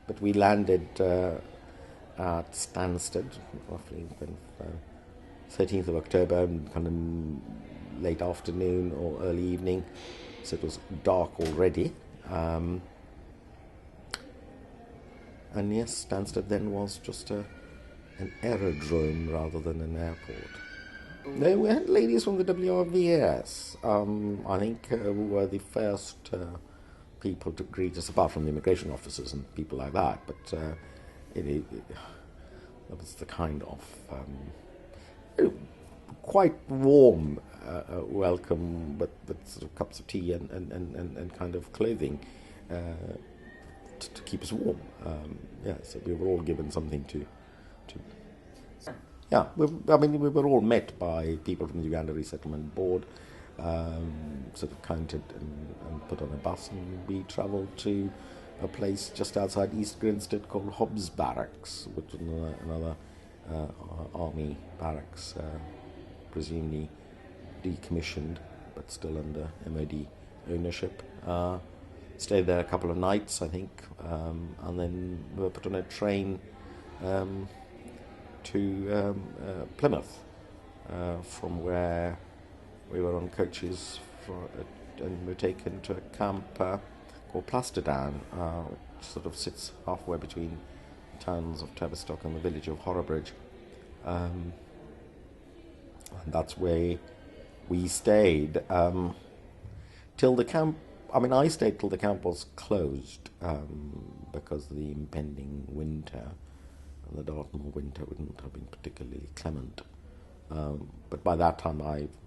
but we landed at Stansted, roughly kind of 13th of October, kind of late afternoon or early evening, so it was dark already. And yes, Stansted then was just an aerodrome rather than an airport. No, we had ladies from the WRVS. I think who were the first people to greet us, apart from the immigration officers and people like that. But that was the kind of quite warm welcome, but sort of cups of tea and kind of clothing to keep us warm. So we were all given something to. Yeah, we were all met by people from the Uganda Resettlement Board, sort of counted and put on a bus, and we travelled to a place just outside East Grinstead called Hobbs Barracks, which is another army barracks, presumably decommissioned, but still under MOD ownership. Stayed there a couple of nights, I think, and then we were put on a train to Plymouth, from where we were on coaches and were taken to a camp called Plasterdown, which sort of sits halfway between the towns of Tavistock and the village of Horrobridge. And that's where we stayed till the camp. I stayed till the camp was closed because of the impending winter. The Dartmoor winter wouldn't have been particularly clement. But by that time,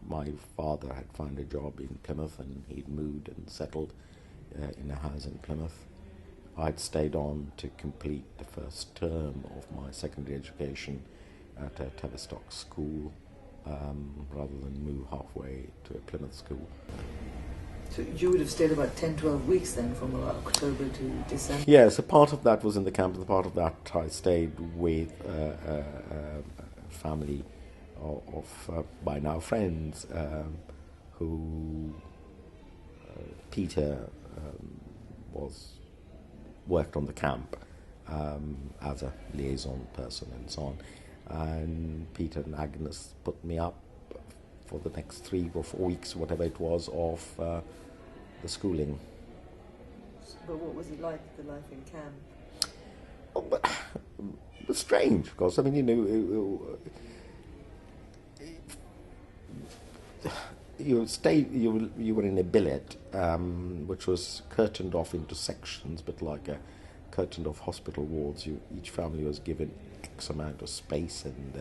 my father had found a job in Plymouth, and he'd moved and settled in a house in Plymouth. I'd stayed on to complete the first term of my secondary education at a Tavistock school, rather than move halfway to a Plymouth school. So you would have stayed about 10, 12 weeks then, from October to December? Yes, a part of that was in the camp, and a part of that I stayed with a family of by now friends, who Peter worked on the camp as a liaison person and so on. And Peter and Agnes put me up for the next 3 or 4 weeks, whatever it was, of the schooling. But what was it like, the life in camp? Oh, but it was strange, of course. You were in a billet, which was curtained off into sections, but like a curtained off hospital wards. Each family was given X amount of space and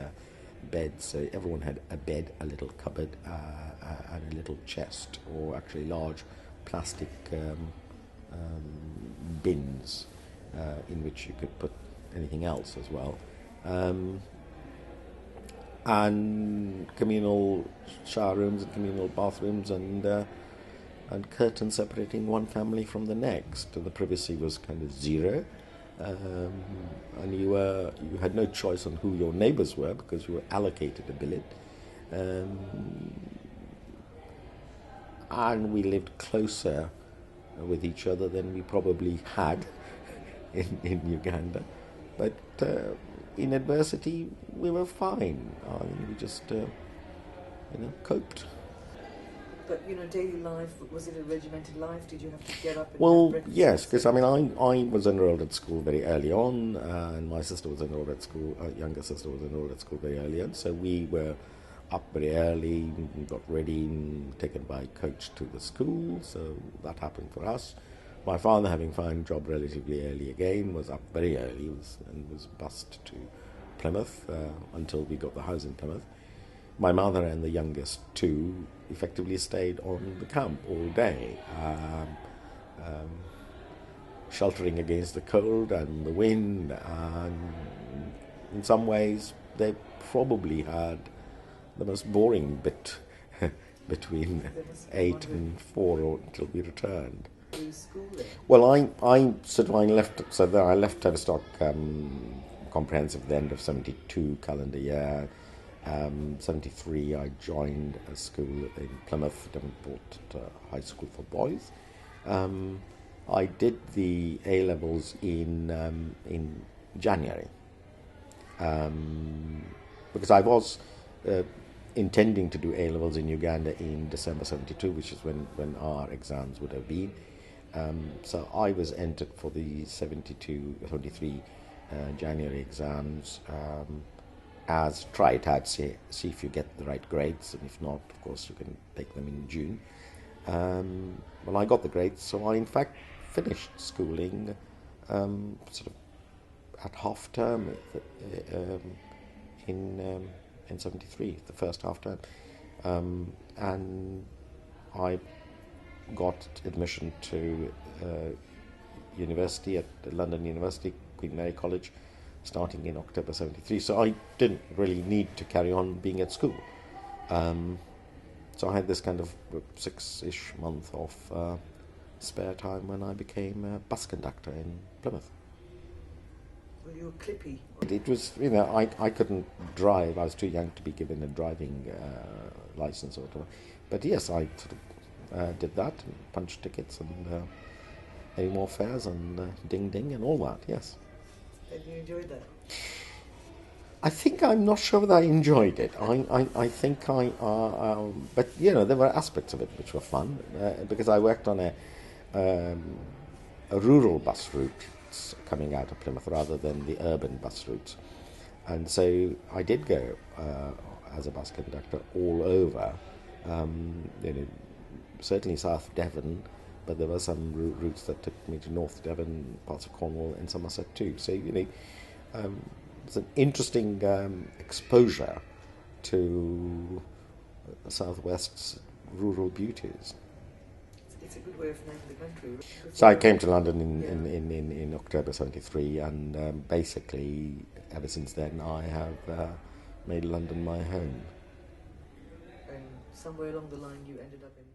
beds. So everyone had a bed, a little cupboard, and a little chest, or actually large plastic bins in which you could put anything else as well. And communal shower rooms and communal bathrooms, and curtains separating one family from the next. The privacy was kind of zero, and you had no choice on who your neighbours were because you were allocated a billet, and we lived closer with each other than we probably had in Uganda, but in adversity we were fine. We just coped. But daily life, was it a regimented life? Did you have to get up and Well, have breakfast? yes, because I was enrolled at school very early on, and my sister was enrolled at school, younger sister was enrolled at school very early on, so we were up very early, got ready, and taken by coach to the school, so that happened for us. My father, having found a job relatively early again, was up very early and was bussed to Plymouth until we got the house in Plymouth. My mother and the youngest two effectively stayed on the camp all day, sheltering against the cold and the wind, and in some ways they probably had the most boring bit between 8 and 4 until we returned. Well, I left Tavistock Comprehensive at the end of 72 calendar year. 73 I joined a school in Plymouth, Devonport High School for Boys, I did the A levels in January, because I was uh, intending to do A levels in Uganda in December '72, which is when our exams would have been. So I was entered for the 72, 73 January exams, as try it out, see if you get the right grades, and if not, of course, you can take them in June. Well, I got the grades, so I in fact finished schooling sort of at half term um, in '73, the first half term, and I got admission to university at London University, Queen Mary College, starting in October '73. So I didn't really need to carry on being at school. So I had this kind of 6-ish month of spare time when I became a bus conductor in Plymouth. Were you clippy? It was, I couldn't drive. I was too young to be given a driving license or whatever. But yes, I sort of did that, and punched tickets, and any more fares, and ding ding, and all that, yes. And you enjoyed that? I think I'm not sure whether I enjoyed it. I think but there were aspects of it which were fun, because I worked on a rural bus route coming out of Plymouth rather than the urban bus routes, and so I did go as a bus conductor all over, certainly South Devon, but there were some routes that took me to North Devon, parts of Cornwall, and Somerset too. So it's an interesting exposure to Southwest's rural beauties. It's a good way of knowing the country. So I came to London in October '73, and basically ever since then I have made London my home. And somewhere along the line you ended up in